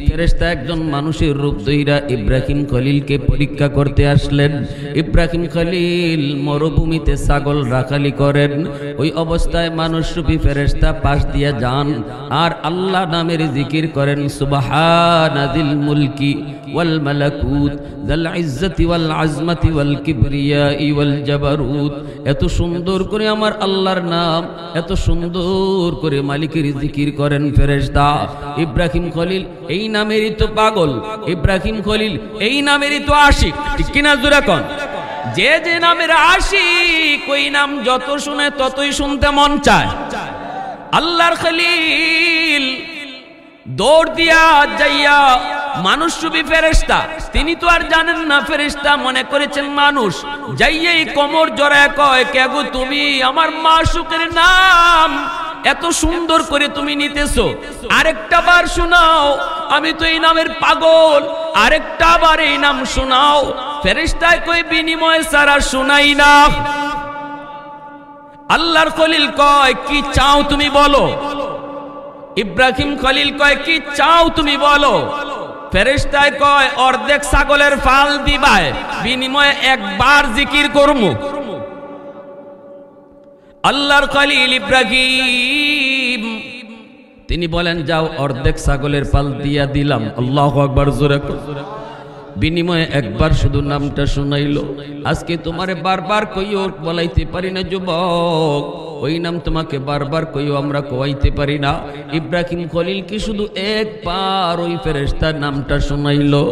ফেরেশতা একজন মানুষের রূপ ধইরা ইব্রাহিম খলিলকে পরীক্ষা করতে আসলেন। ইব্রাহিম খলিল মরুভূমিতে ছাগল রাখালি করেন। ওই অবস্থায় মানুষরূপী ফেরেশতা পাশ দিয়ে যান আর আল্লাহ নামের জিকির করেন, সুবহানাজিল মুলকি ওয়াল মালাকুত যাল ইজ্জতি ওয়াল আজমতি ওয়াল কিবরিয়াই ওয়াল জাবারুত। এত সুন্দর করে আমার আল্লাহর নাম, এত সুন্দর করে মালিকের জিকির করেন ফেরেশতা। ইব্রাহিম খলিল এই নামেরই তো পাগল, ইব্রাহিম খলিল এই নামেরই তো আশিক, ঠিক কিনা জোরে কোন? যে যে নামের আশিক ওই নাম যত শুনে ততই শুনতে মন চায়। আল্লাহর খলিল দৌড় দিয়া যাইয়া মানুষরূপী ফেরেশতা, তিনি তো আর জানেন না ফেরেশতা, মনে করেছেন মানুষ। যাইয়াই কোমর জড়ায় কয়, কে গো তুমি? আমার মাশউকের নাম এত সুন্দর করে তুমি নিতেছো, আরেকটা বার শোনাও, আমি তো এই নামের পাগল, আরেকটা বার এই নাম শোনাও। ফেরেশতায় কই বিনিময় ছাড়া শোনাই না। আল্লাহর খলিল কয়, কি চাও তুমি বলো? ইব্রাহিম খলিল কয়, কি চাও তুমি বলো? ফেরেশতায় কয়, অর্ধেক ছাগলের ফাল দিবায়, বিনিময়ে একবার জিকির করমু। আল্লাহর খলিল ইব্রাহিম তিনি বলেন, যাও অর্ধেক ছাগলের পাল দিয়া দিলাম। আল্লাহু আকবার জোরে। বিনিময়ে একবার শুধু নামটা শুনাইলো। আজকে তোমারে বারবার কইও বলাইতে পারি না যুবক, ওই নাম তোমাকে বারবার কইও আমরা কোয়াইতে পারি না। ইব্রাহিম খলিল কি শুধু একবার ওই ফেরেশতার নামটা শুনাইলো,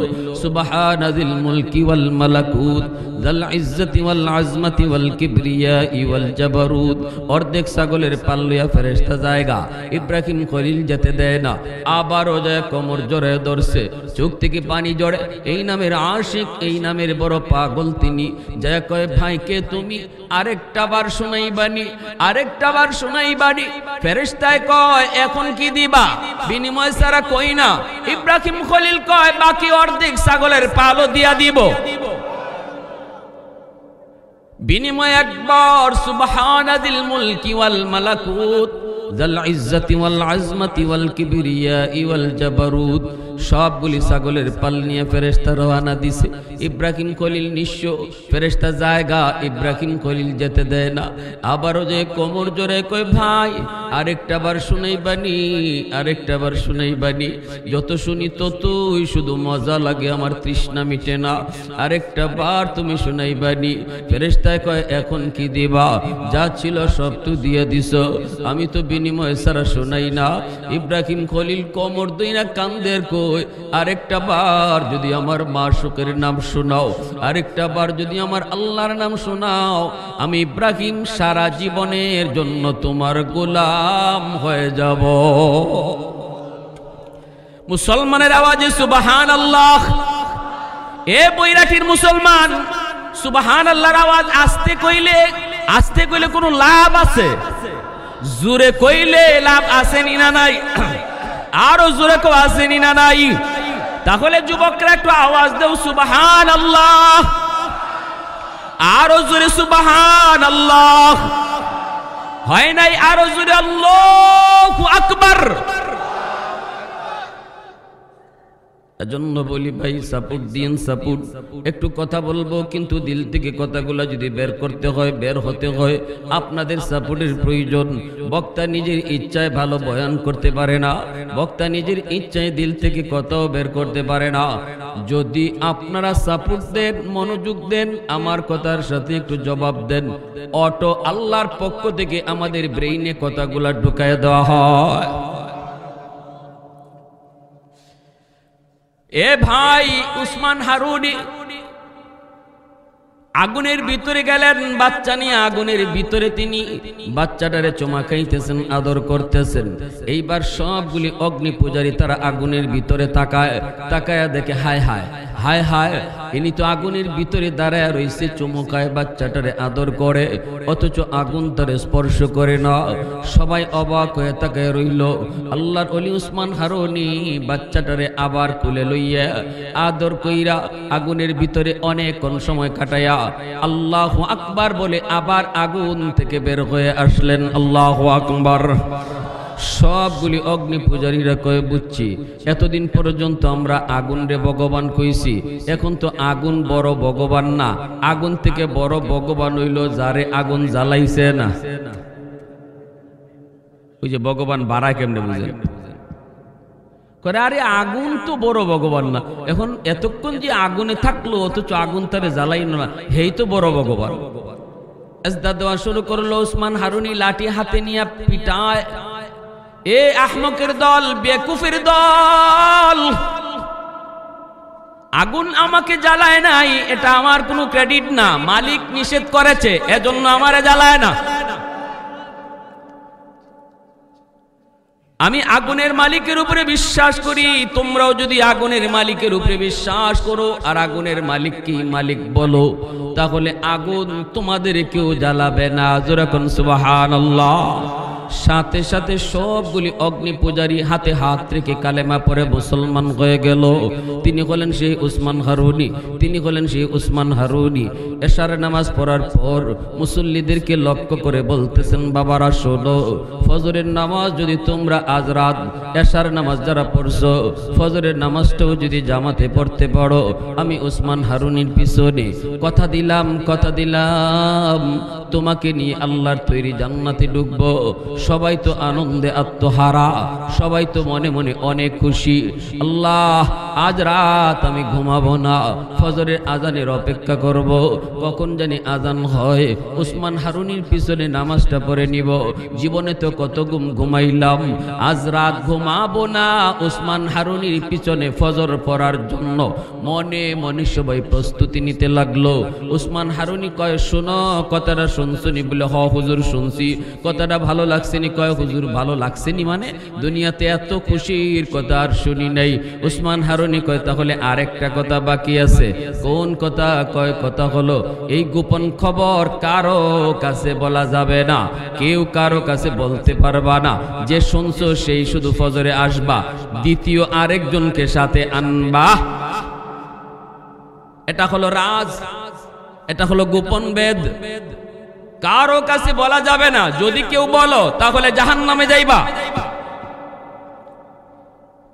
সুবহানাজিল মুলকি ওয়াল মালাকুত যাল ইজ্জতি ওয়াল আজমতি ওয়াল কিবরিয়াই ওয়াল জাবারুত। অর্ধেক ছাগলের পাল লইয়া ফেরেশতা জায়গা, ইব্রাহিম খলিল যেতে দেয় না। আবারও যায় কোমর জড়ে ধরছে, চোখ থেকে পানি জড়ে। এই নামের আশিক, এই নামের বড় পাগল তিনি। যায় কয়, ভাই কে তুমি? আরেকটা বার শুনাইবানি, আরেকটা বার শুনাইবানি। ফেরেশতায় কয়, এখন কি দিবা? বিনিময় ছাড়া কই না। ইব্রাহিম খলিল কয়, বাকি অর্ধেক ছাগলের পালও দিয়া দিব। বিনিময় একবার সুবহানাজিল মুলকি ওয়াল মালাকুত যাল ইজ্জতি ওয়াল আজমতি ওয়াল কিবরিয়াই ওয়াল জাবারুত। সবগুলি ছাগলের পাল নিয়ে ফেরেশতা রওনা দিছে। ইব্রাহিম খলিল নিঃস্ব, ফেরেশতা জায়গা, ইব্রাহিম খলিল যেতে দেয় না। আবারও যে কোমর জোরে কয়, ভাই আরেকটা বার শুনাইবানি, আরেকটা বার শুনাইবানি। যত শুনি ততই শুধু মজা লাগে, আমার তৃষ্ণা মিটে না, আরেকটা বার তুমি শুনাইবানি। ফেরেশতায় কয়, এখন কি দিবা? যা ছিল সব তো দিয়ে দিছ, আমি তো বিনিময় ছাড়া শোনাই না। ইব্রাহিম খলিল কোমর দইনা কান্দের কই, আরেকটা বার যদি আমার মাশউকের নাম শোনাও, আরেকটা বার যদি আমার আল্লাহর নাম শোনাও, আমি ইব্রাহিম সারা জীবনের জন্য তোমার গোলাম হয়ে যাব। মুসলমানের আওয়াজে সুবহানাল্লাহ। এ বৈরাটির মুসলমান, সুবহানাল্লাহর আওয়াজ আস্তে কইলে কোনো লাভ আছে? জোরে কইলে লাভ আসেনি না নাই? আরো জোরে কো আসেনি না নাই? তাহলে যুবকরা একটু আওয়াজ দাও সুবহানাল্লাহ, আরো জোরে সুবহানাল্লাহ। হয় নাই? আরো জোরে আল্লাহু আকবার। এজন্য বলি ভাই, সাপোর্ট দিন, সাপোর্ট। একটু কথা বলবো, কিন্তু দিল থেকে কথাগুলো যদি বের করতে হয়, বের হতে হয়, আপনাদের সাপোর্টের প্রয়োজন। বক্তা নিজের ইচ্ছায় ভালো বয়ান করতে পারে না, বক্তা নিজের ইচ্ছায় দিল থেকে কথাও বের করতে পারে না। যদি আপনারা সাপোর্ট দেন, মনোযোগ দেন, আমার কথার সাথে একটু জবাব দেন, অটো আল্লাহর পক্ষ থেকে আমাদের ব্রেইনে কথাগুলা ঢুকায় দেওয়া হয়। এ ভাই উসমান হারুনি আগুনের ভিতরে গেলেন, বাচ্চা নিয়ে আগুনের ভিতরে তিনি বাচ্চাটারে চুমা খাইতেছেন, আদর করতেছেন। এইবার সবগুলি অগ্নি পূজারী তারা আগুনের ভিতরে তাকায় দেখে, হায় হায় হায় হায়, ইনি তো আগুনের ভিতরে দাঁড়ায় রয়েছে, চুমুকায় বাচ্চাটারে আদর করে, অথচ আগুন তারে স্পর্শ করে না। সবাই অবাক হয়ে তাকায় রইল। আল্লাহর ওলি উসমান হারুনি বাচ্চাটারে আবার কুলে লইয়া আদর কইরা আগুনের ভিতরে অনেকক্ষণ সময় কাটায়া আল্লাহু আকবার বলে আবার আগুন থেকে বের হয়ে আসলেন। আল্লাহু আকবার। সবগুলি অগ্নি পূজারীরা কয়ে বুঝছি এতদিন পর্যন্ত আমরা আগুন রে ভগবান কইছি, এখন তো আগুন বড় ভগবান না, আগুন থেকে বড় ভগবান হইল যারে আগুন জ্বালাইছে না। ওই যে ভগবান বাড়ায় কেমনে বুঝেন? করে আরে আগুন তো বড় ভগবান না, এখন এতক্ষণ যে আগুনে থাকলো অথচ আগুন তারে জ্বালাইল না, হেই তো বড় ভগবান। এজদা দেওয়া শুরু করলো, উসমান হারুনি লাঠি হাতে নিয়ে পিটায়, এ আহমকের দল, বেকুফের দল, আগুন আমাকে জ্বালায় নাই, এটা আমার কোনো ক্রেডিট না, মালিক নিষেধ করেছে এজন্য আমারে জ্বালায় না। আমি আগুনের মালিকের উপরে বিশ্বাস করি, তোমরাও যদি আগুনের মালিকের উপরে বিশ্বাস করো আর আগুনের মালিক কি মালিক বলো, তাহলে আগুন তোমাদের কেউ জ্বালাবে না। যেরকম সুবহানাল্লাহ। সাথে সাথে সবগুলি অগ্নি পূজারী হাতে হাত রেখে কালেমা পড়ে মুসলমান হয়ে গেল। তিনি হলেন সেই উসমান হারুনি, তিনি হলেন সেই উসমান হারুনি। এশার নামাজ পড়ার পর মুসল্লিদেরকে লক্ষ্য করে বলতেছেন, বাবারা শোনো, ফজরের নামাজ যদি তোমরা আজ রাত এশার নামাজ যারা পড়ছো, ফজরের নামাজটাও যদি জামাতে পড়তে পারো, আমি উসমান হারুনির পিছনে কথা দিলাম তোমাকে নিয়ে আল্লাহর তৈরি জান্নাতে ঢুকবো। সবাই তো আনন্দে আত্মহারা, সবাই তো মনে মনে অনেক খুশি। আল্লাহ, আজ রাত আমি ঘুমাবো না, ফজরের আজানের অপেক্ষা করব, কখন জানি আজান হয়, উসমান হারুনির পিছনে নামাজটা পড়ে নিব। জীবনে তো কত ঘুমাইলাম, আজ রাত ঘুমাবো না, উসমান হারুনির পিছনে ফজর পড়ার জন্য মনে মনে সবাই প্রস্তুতি নিতে লাগলো। উসমান হারুনি কয়, শোনো, কথাটা শুনছনি? বলে হ হুজুর শুনছি। কথাটা ভালো লাগছেনি? কয় হুজুর ভালো লাগছেনি মানে দুনিয়াতে এত খুশির কথা আর শুনি নাই। উসমান হারুনি কয়, তাহলে আরেকটা কথা বাকি আছে। কোন কথা? কয় কথা হলো এই গোপন খবর কারো কাছে বলা যাবে না, কেউ কারো কাছে বলতে পারবা না, যে শুনছো সেই শুধু ফজরে আসবা, দ্বিতীয় আরেকজনকে সাথে আনবা। এটা হলো রাজ, এটা হলো গোপন বেদ, কারো কাছে বলা যাবে না। যদি কেউ বলো তাহলে জাহান্নামে যাইবা।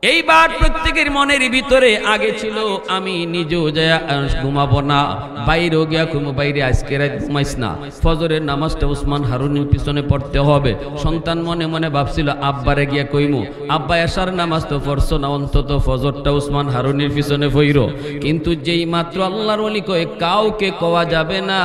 এইবার প্রত্যেকের মনের ভিতরে আগে ছিল আমি নিজেও যায় ঘুমাবো না, বাইরেও গিয়া ঘুমো, বাইরে আজকে রাত ঘুমাইস না, ফজরের নামাজটা উসমান হারুনির পিছনে পড়তে হবে। সন্তান মনে মনে ভাবছিল আব্বারে গিয়া কইমু, আব্বা এশার নামাজ তো পড়ছো না, অন্তত ফজরটা উসমান হারুনির পিছনে পড়ো। কিন্তু যেই মাত্র আল্লাহর ওলি কয় কাউকে কোয়া যাবে না,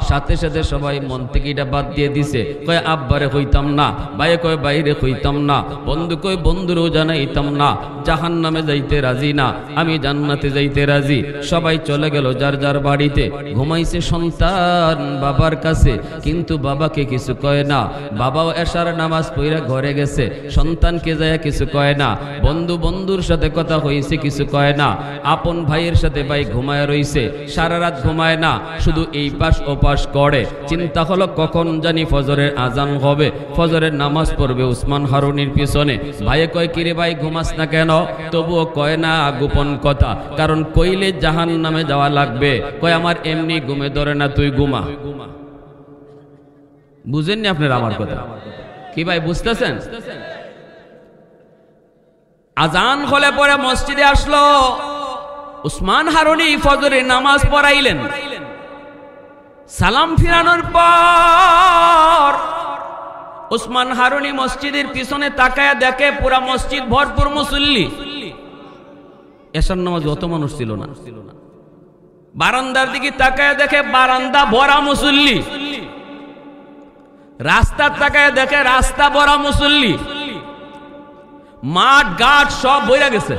সাথে সাথে সবাই মন থেকে এটা বাদ দিয়ে দিছে। কয় আব্বারে কইতাম না, ভাইয়ে কয় বাইরে কইতাম না, বন্ধু কয় বন্ধুরও জানাইতাম না, জাহান্নামে যাইতে রাজি না, আমি জান্নাতে যাইতে রাজি। সবাই চলে গেল যার যার বাড়িতে। ঘুমাইছে সন্তান বাবার কাছে, কিন্তু বাবাকে কিছু কয় না। বাবাও এশার নামাজ পড়ে ঘরে গেছে, সন্তানকে যায় কিছু কয় না। বন্ধুর সাথে কথা হইছে, কিছু কয় না। আপন ভাইয়ের সাথে ভাই ঘুমায় রইছে, সারা রাত ঘুমায় না, শুধু এই পাশ ও পাশ করে। চিন্তা হলো কখন জানি ফজরের আজান হবে, ফজরের নামাজ পড়বে উসমান হারুনির পিছনে। ভাইয়ে কয়, কিরে ভাই ঘুমাস না কেন? তবুও কয় না, গোপন কথা, কারণ কইলে জাহান্নামে যাওয়া লাগবে। কয় আমার এমনি ঘুমে ধরে না, তুই ঘুমা। বুঝেননি আপনারা আমার কথা? কি ভাই বুঝতেছেন? আজান হলে পরে মসজিদে আসলো, উসমান হারুনি ফজরের নামাজ পড়াইলেন। সালাম ফিরানোর পর উসমান হারুনি মসজিদের পিছনে তাকায়া দেখে পুরা মসজিদ ভরপুর মুসল্লি। এশার নামাজ অত মানুষ ছিল না। বারান্দার দিকে তাকায়া দেখে বারান্দা ভরা মুসল্লি, রাস্তার তাকায়া দেখে রাস্তা ভরা মুসল্লি, মাঠ ঘাট সব বইরা গেছে।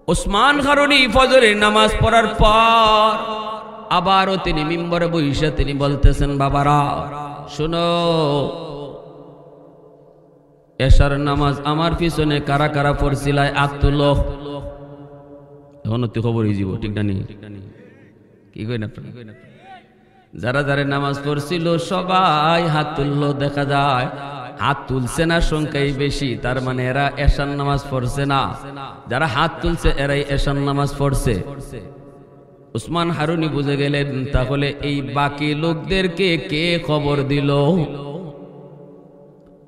উসমান হারুনি ফজরের নামাজ পড়ার পর আবারও তিনি মিম্বরে বসে তিনি বলতেছেন, বাবারা শোনো, এশার নামাজ আমার পিছনে কারা কারা পড়ছিলায় হাত তুলো। এখন তুই খবর হয়ে যাব, ঠিক না? কি কই না? যারা যারা নামাজ পড়ছিল সবাই হাত তুললো। দেখা যায় হাত তুলছে না সংখ্যাই বেশি, তার মানে এরা এশার নামাজ পড়ছে না। যারা হাত তুলছে এরাই এশার নামাজ পড়ছে। উসমান হারুনি বুঝে গেলেন, তাহলে এই বাকি লোকদেরকে কে খবর দিল?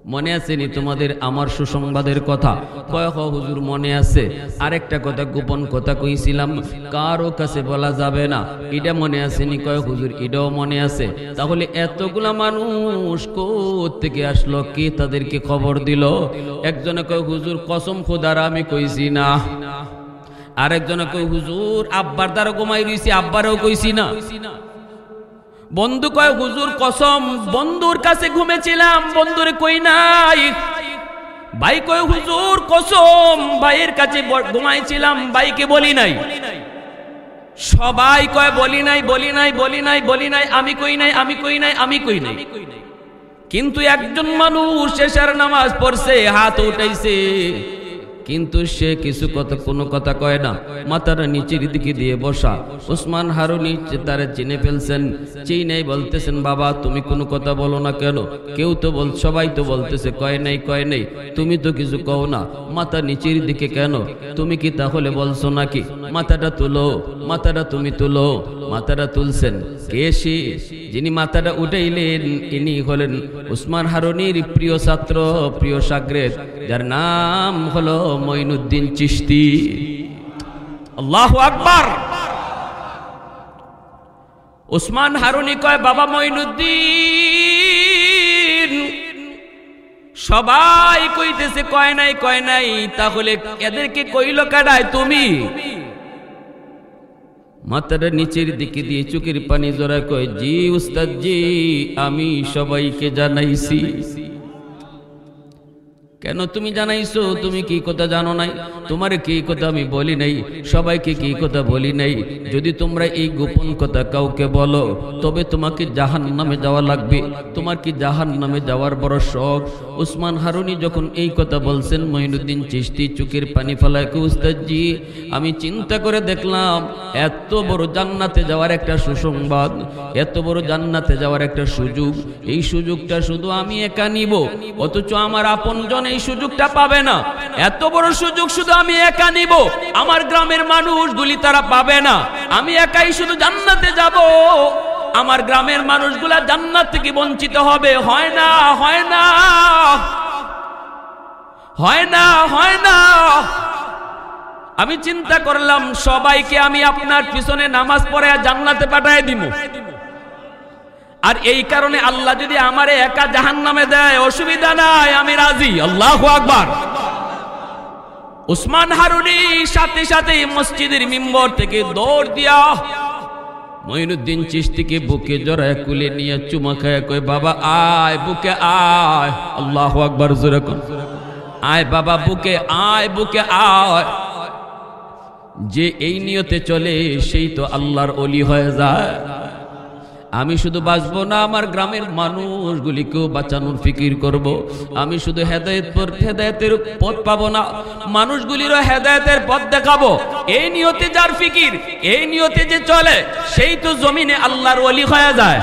মনে আছে নি তোমাদের আমার সুসংবাদের কথা? কয় হুজুর মনে আছে। আরেকটা কথা গোপন কথা কইছিলাম, কারো কাছে বলা যাবে না, এটা মনে আছে নি? কয় হুজুর এটাও মনে আছে। তাহলে এতগুলা মানুষ কোথা থেকে আসলো, কে তাদেরকে খবর দিল? একজনে কয় হুজুর কসম খোদার আমি কইছি না। আরেকজনে কয় হুজুর আব্বার দ্বারা ঘুমাই রইছি, আব্বারও কইছি না। বন্ধু কয় হুজুর কসম বন্ধুর কাছে ঘুমেছিলাম, বন্ধুরে কই নাই। ভাই কয় হুজুর কসম ভাইয়ের কাছে ঘুমাইছিলাম, ভাইকে বলি নাই। সবাই কয় বলি নাই, বলি নাই, বলি নাই, বলি নাই, আমি কই নাই, আমি কই নাই, আমি কই নাই। কিন্তু একজন মানুষ এশার নামাজ পড়ছে, হাত উঠাইছে, কিন্তু সে কিছু কথা কোনো কথা কয় না, মাথাটা নিচের দিকে দিয়ে বসা। ওসমান হারুনি তারা চিনে ফেলছেন, চিনেই বলতেছেন বাবা তুমি কোনো কথা বলো না কেন? কেউ তো সবাই তো বলতেছে কয় নাই, কয় নাই, তুমি তো কিছু কও না, মাথা নিচের দিকে কেন? তুমি কি তাহলে বলছো নাকি? মাথাটা তুলো, মাথাটা তুমি তুলো। মাথাটা তুলছেন কে? সে যিনি মাথাটা উঠাইলেন ইনি হলেন ওসমান হারুনির প্রিয় ছাত্র, প্রিয় শাগরেদ, যার নাম হলো মঈনুদ্দিন চিশতি। আল্লাহু আকবার। ওসমান হারুনি কয় বাবা মঈনুদ্দিন, সবাই কইতেছে কয় নাই, কয় নাই, তাহলে এদেরকে কইল কাটায় তুমি? মাথাটা নিচের দিকে দিয়ে চোখের পানি জড়ায় কয় জি উস্তাদ জি, আমি সবাইকে জানাইছি। কেন তুমি জানাইছো? তুমি কি কথা জানো নাই? তোমারে কি কথা আমি বলি নাই? সবাইকে কি কথা বলি নাই? যদি তোমরা এই গোপন কথা কাউকে বলো তবে তোমাকে জাহান্নামে যাওয়া লাগবে। তোমার কি জাহান্নামে যাওয়ার বড় শখ? ওসমান হারুনি যখন এই কথা বলছেন, মঈনুদ্দিন চিশতি চোখের পানি ফেলায় কয় উস্তাদ জি, আমি চিন্তা করে দেখলাম এত বড় জান্নাতে যাওয়ার একটা সুসংবাদ, এত বড় জান্নাতে যাওয়ার একটা সুযোগ, এই সুযোগটা শুধু আমি একা নিব, অথচ আমার আপনজন এই সুযোগটা পাবে না। এত বড় সুযোগ শুধু আমি একা নিব, আমার গ্রামের মানুষগুলি তারা পাবে না। আমি একাই শুধু জান্নাতে যাব, আমার গ্রামের মানুষগুলা জান্নাত থেকে বঞ্চিত হবে। হয় না, হয় না, হয় না, হয় না। আমি চিন্তা করলাম সবাইকে আমি আপনার পিছনে নামাজ পড়ে জান্নাতে পাঠিয়ে দিব, আর এই কারণে আল্লাহ যদি আমারে একা জাহান্নামে দেয় অসুবিধা নাই, আমি রাজি। আল্লাহু আকবার। ওসমান হারুনি সাথে সাথে মসজিদের মিম্বর থেকে দৌড় দিয়া মঈনুদ্দিন চিশতিকে বুকে জড়ায় কুলে নিয়ে চুমা খায় কয় বাবা আয়, বুকে আয়। আল্লাহু আকবার। জোরে কোন আয় বাবা, বুকে আয়, বুকে আয়। যে এই নিয়তে চলে সেই তো আল্লাহর ওলি হয়ে যায়। আমি শুধু বাঁচবো না, আমার গ্রামের মানুষগুলিকেও বাঁচানোর ফিকির করব। আমি শুধু হেদায়েতের পথ পাবো না, মানুষগুলিরও হেদায়েতের পথ দেখাবো। এই নিয়তে যার ফিকির, এই নিয়তে যে চলে সেই তো জমিনে আল্লাহর ওলি হয়ে যায়।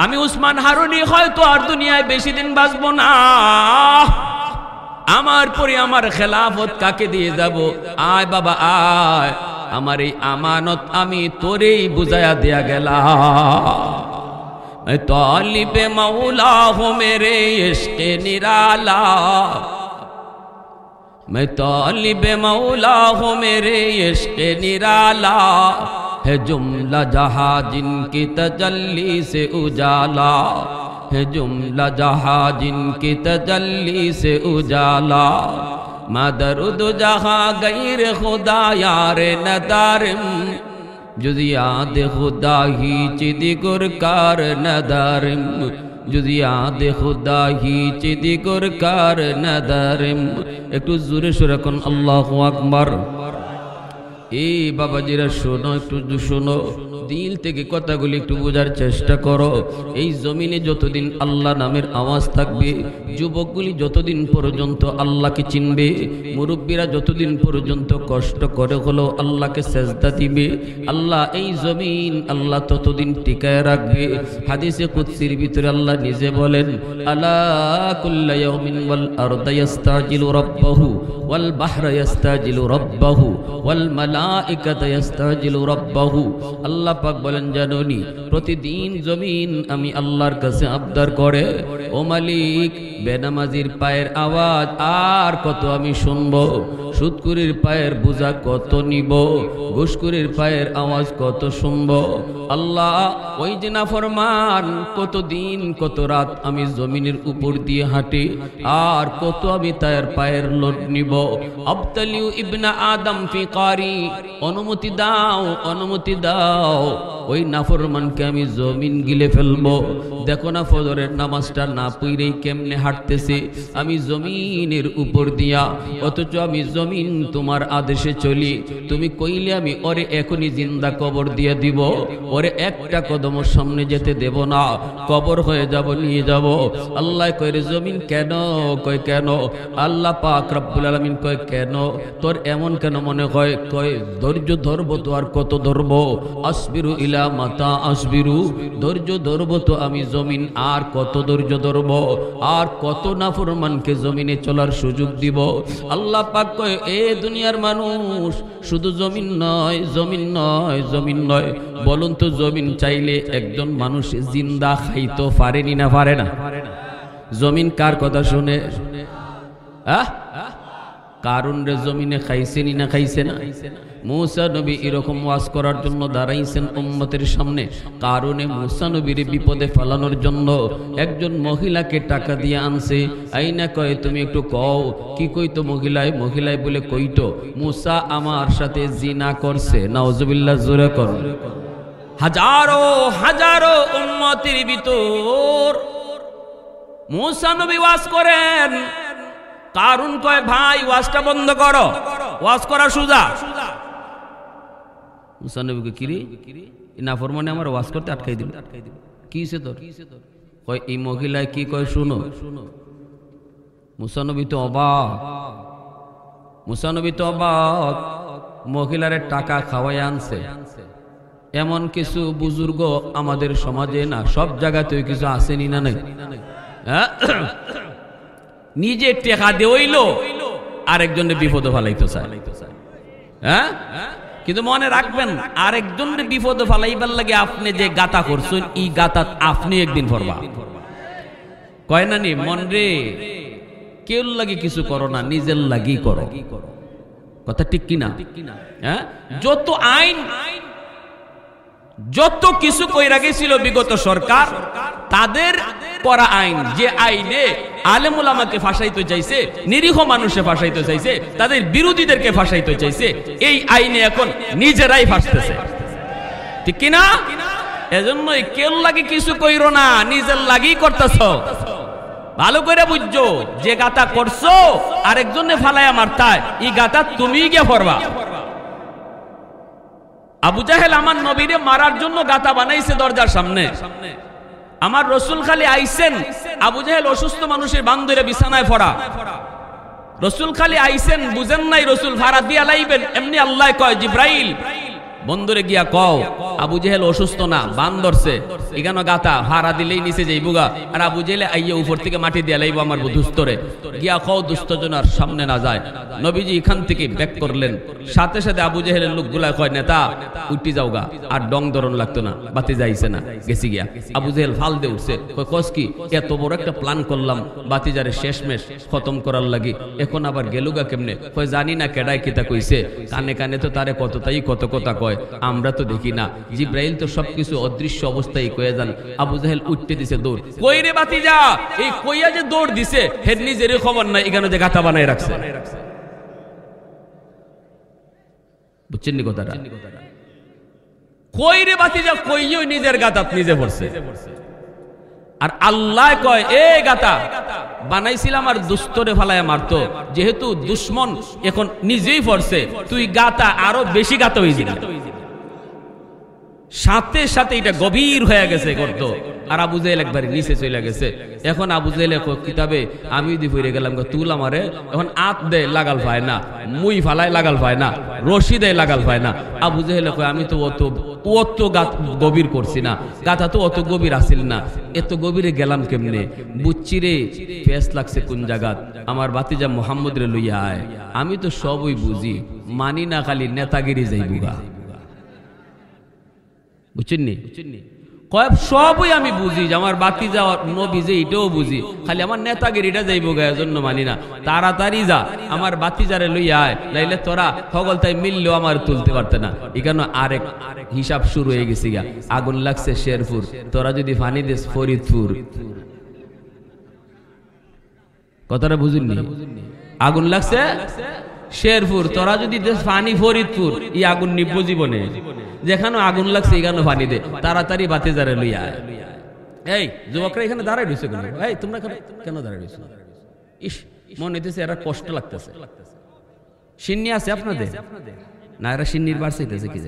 আমি ওসমান হারুনি হয়তো আর দুনিয়ায় বেশি দিন বাঁচবো না, আমার পরে আমার খেলাফত কাকে দিয়ে যাব? আয় বাবা আয়, আমার এই আমানত আমি তোরেই বুঝায়া দেয়া গেলাম। তালিবে মৌলা হো মেরে ইশকে নিরালা, मैं तालिबे मौला हूँ मेरे इश्क़े निराला, है जुमला जहाँ जिनकी तजल्ली से उजाला, है जुमला जहाँ जिनकी तजल्ली से उजाला, मदरुद जहाँ गैर खुदा यार नदारिम, जुज़ याद खुदा ही चिदी गुरकार नदारिम, जुज़ याद खुदा ही चिदी गुरकार नदारिम। একটু জোরে সুরে কোন আল্লাহু আকবার। এই বাবাজিরা শোনো, একটু শোনো, দিল থেকে কথাগুলি একটু বোঝার চেষ্টা করো। এই জমিনে যতদিন আল্লাহ নামের আওয়াজ থাকবে, যুবকগুলি যতদিন পর্যন্ত আল্লাহকে চিনবে, মুরব্বীরা যতদিন পর্যন্ত কষ্ট করে হলো আল্লাহকে সেজদা দিবে, আল্লাহ এই জমিন আল্লাহ ততদিন টিকায় রাখবে। হাদিসে কুদসির ভিতরে আল্লাহ নিজে বলেন, আলা কুল্লা ইয়াউমিন ওয়াল আরদা ইস্তাজিলু রাব্বাহু ওয়াল বাহরা ইস্তাজিলু রাব্বাহু ওয়াল মালা মালাইকাতা ইস্তাজিলু রাব্বাহু, আল্লাহ পাক বলেন জানোনি প্রতিদিন জমিন আমি আল্লাহর কাছে আবদার করে, ও মালিক বেনামাজির পায়ের আওয়াজ আর কত আমি শুনবো, সুদকুরির পায়ের বোঝা কত নিব, ঘুষকুরির পায়ের আওয়াজ কত শুনবো। আল্লাহ ওই যে নাফরমান কত দিন কত রাত আমি জমিনের উপর দিয়ে হাঁটি, আর কত আমি তার পায়ের লোড নিব। আবতালিউ ইবনা আদম ফি কারি, অনুমতি দাও অনুমতি দাও, ওই নাফরমানকে আমি জমিন গিলে ফেলবো। দেখো না ফজরের নামাজটা না পড়েই কেমনে হাঁটতেছে আমি জমিনের উপর দিয়া, অথচ আমি জমিন তোমার আদেশে চলি। তুমি কইলে আমি ওরে এখনই জিন্দা কবর দিয়ে দিব, ওরে একটা কদম সামনে যেতে দেব না, কবর হয়ে যাব নিয়ে যাব। আল্লাহ কয় রে জমিন কেন? কয় কেন? আল্লাহ পাক রব্বুল আলামিন কয় কেন তোর এমন কেন মনে হয়? কয় ধৈর্য ধরবো তো আর কত ধরবো, আসবিরু ইলা মাতা আসবিরু, ধৈর্য ধরবো তো আমি জমিন আর কত ধৈর্য ধরবো, আর কত নাফরমানকে জমিনে চলার সুযোগ দিব। আল্লাহ পাক কয় এ দুনিয়ার মানুষ শুধু জমিন নয় জমিন নয় জমিন নয়, বলুন তো জমিন চাইলে একজন মানুষ জিন্দা খাইতো পারেনি না পারে না? জমিন কার কথা শুনে? কারুন রে জমিনে খাইছেনি না খাইছে না? মুসা নবী এরকম ওয়াজ করার জন্য দাঁড়াইছেন উম্মতের সামনে। কারণে মুসা নবীর বিপদে ফেলানোর জন্য একজন মহিলাকে টাকা দিয়ে আনছে। আইনা কয় তুমি একটু কও কি কইতো মহিলায়? মহিলায় বলে কইতো মুসা আমার সাথে জিনা করছে। নাউজুবিল্লাহ, জোরে কর। হাজারো হাজারো উম্মতের ভিতর মুসা নবী ওয়াজ করেন। কারুন কয় ভাই ওয়াজটা বন্ধ করো, ওয়াজ করা সুজা। মুসা নবীকে কিরে নাফরমানে আমার ওয়াজ করতে আটকাই দিল। কি হইছে তোর? কয় এই মহিলায় কি কয় শুনো। মুসা নবী তো অবাক, মুসা নবী তো অবাক। মহিলারে টাকা খাওয়াই আনছে। এমন কিছু বুজুর্গ আমাদের সমাজে না সব জায়গাতে কিছু আসেনি না নাই? নিজে টেকা দেইল আরেকজনের বিপদ ফালাইতে চায়। হ্যাঁ, কিন্তু মনে রাখবেন আরেকজনের বিপদ ফালাইবার লাগে আপনি যে গাতা করছেন এই গাতা আপনি একদিন পড়বা। কয় না নি মন রে কেউ লাগে কিছু করো না, নিজের লাগি করো। কথা ঠিক কিনা? হ্যাঁ, যত আইন যত কিছু কইরা গেছিল বিগত সরকার তাদের করা আইন, যে আইনে আলেম উলামাকে ফাঁসাইতে চাইছে, নিরীহ মানুষে ফাঁসাইতে চাইছে, তাদের বিরোধীদেরকে ফাঁসাইতে চাইছে, এই আইনে এখন নিজেরাই ফাঁসতেছে। ঠিক কিনা? এজন্যই কেউ লাগি কিছু কইরো না, নিজের লাগি করতেছ। ভালো করে বুঝছো যে গাতা করছো আরেকজনে ফালাইয়া মারতায়, এই গাতা তুমি গিয়ে পড়বা। আবু জাহেল আমার নবীরে মারার জন্য গাতা বানাইছে দরজার সামনে। আমার রসুল খালি আইসেন, আবু জাহেল অসুস্থ মানুষের বান্দরে বিছানায় পড়া। রসুল খালি আইসেন, বুঝেন নাই রসুল ভাড়া দিয়া লাইবেন। এমনি আল্লাহ কয় জিব্রাইল বন্দরে গিয়া কও আবু জেহেল অসুস্থ না, বান ধরছে, এখানে গাতা ভাড়া দিলেই নিচে যাইবুগা। আর আবু জেহেলে আইয়া উপর থেকে মাটি দিয়া লাইব আমার দুস্তরে গিয়া কও দুস্তজনার সামনে না যায়। নবীজি এখান থেকে ব্যাক করলেন, সাথে সাথে আবু জেহেলের লোকগুলা কয় নেতা উঠি যাওগা, আর ডং ধরন লাগতো না, বাতি যাইছে না, গেছি গিয়া। আবু জেহেল ফাল দিয়ে উঠছে, কয় কস কি এত বড় একটা প্ল্যান করলাম বাতিজারে শেষমেশ খতম করার লাগি, এখন আবার গেলুগা কেমনে? কয় জানি না কেডায় কিতা কইছে, কানে কানে তো তারে কতটাই কত কথা কয়, আমরা তো দেখি না। জিব্রাইল তো সবকিছু অদৃশ্য অবস্থায় কয়ে যান। আবু জাহেল উঠতে দিছে দৌড়, কই রে বাতিজা, এই কইয়া যে দৌড় দিছে হের নিজের খবর নাই, এখানে যে গাথা বানায় রাখছে। বুঝছেন নি কথাটা? কই রে বাতিজা, কইও নিজের গাতাত নিজে পড়ছে। আর আল্লাহ কয় এ গাতা বানাইছিলাম আর দুস্তরে ফালায় মারতো, যেহেতু দুশ্মন এখন নিজেই পড়ছে, তুই গাতা আরো বেশি গাতা হয়ে যাবে। সাথে সাথে এটা গভীর হয়ে গেছে করতো। আর আবু জাহেল একবার নিচে চলে গেছে। এখন আবু জাহেল কিতাবে আমি দি ফিরে গেলাম, তুল আমারে এখন আত দে লাগাল পায় না, মুই ফালায় লাগাল পায় না, রশি দেয় লাগাল পায় না। আবু জাহেল কয় আমি তো অত গভীর করছি না, গাথা তো অত গভীর আসিল না, এত গভীরে গেলাম কেমনে? বুঝছি রে ফেস লাগছে কোন জায়গাত, আমার বাতিজা মোহাম্মদ রে লইয়া আয়, আমি তো সবই বুঝি। মানি না খালি নেতাগিরি যাইবুগা বুঝছেন নি কয় সবই আমি বুঝি যে আমার বাতি যাওয়া নবী যে এটাও বুঝি খালি আমার নেতাগিরিটা যাইবো গা এজন্য মানি না তাড়াতাড়ি যা আমার বাতি যারে লইয়া আয় নাইলে তোরা হগল তাই মিললেও আমার তুলতে পারতে না এখানে আরেক হিসাব শুরু হয়ে গেছি গা আগুন লাগছে শেরপুর তোরা যদি ফানি দিস ফরিদপুর কথাটা বুঝুননি আগুন লাগছে শেরপুর তোরা যদি দেশ ফানি ফরিদপুর এই আগুন নিব জীবনে যেখানে আগুন লাগছে এখানে ফানি দে তাড়াতাড়ি বাতি যারে লইয়া এই যুবকরা এখানে দাঁড়াই রয়েছে কেন এই তোমরা কেন দাঁড়াই রয়েছো ইস মনে হইতেছে এরা কষ্ট লাগতেছে সিন্নি আছে আপনাদের না এরা সিন্নির বার চাইতেছে কি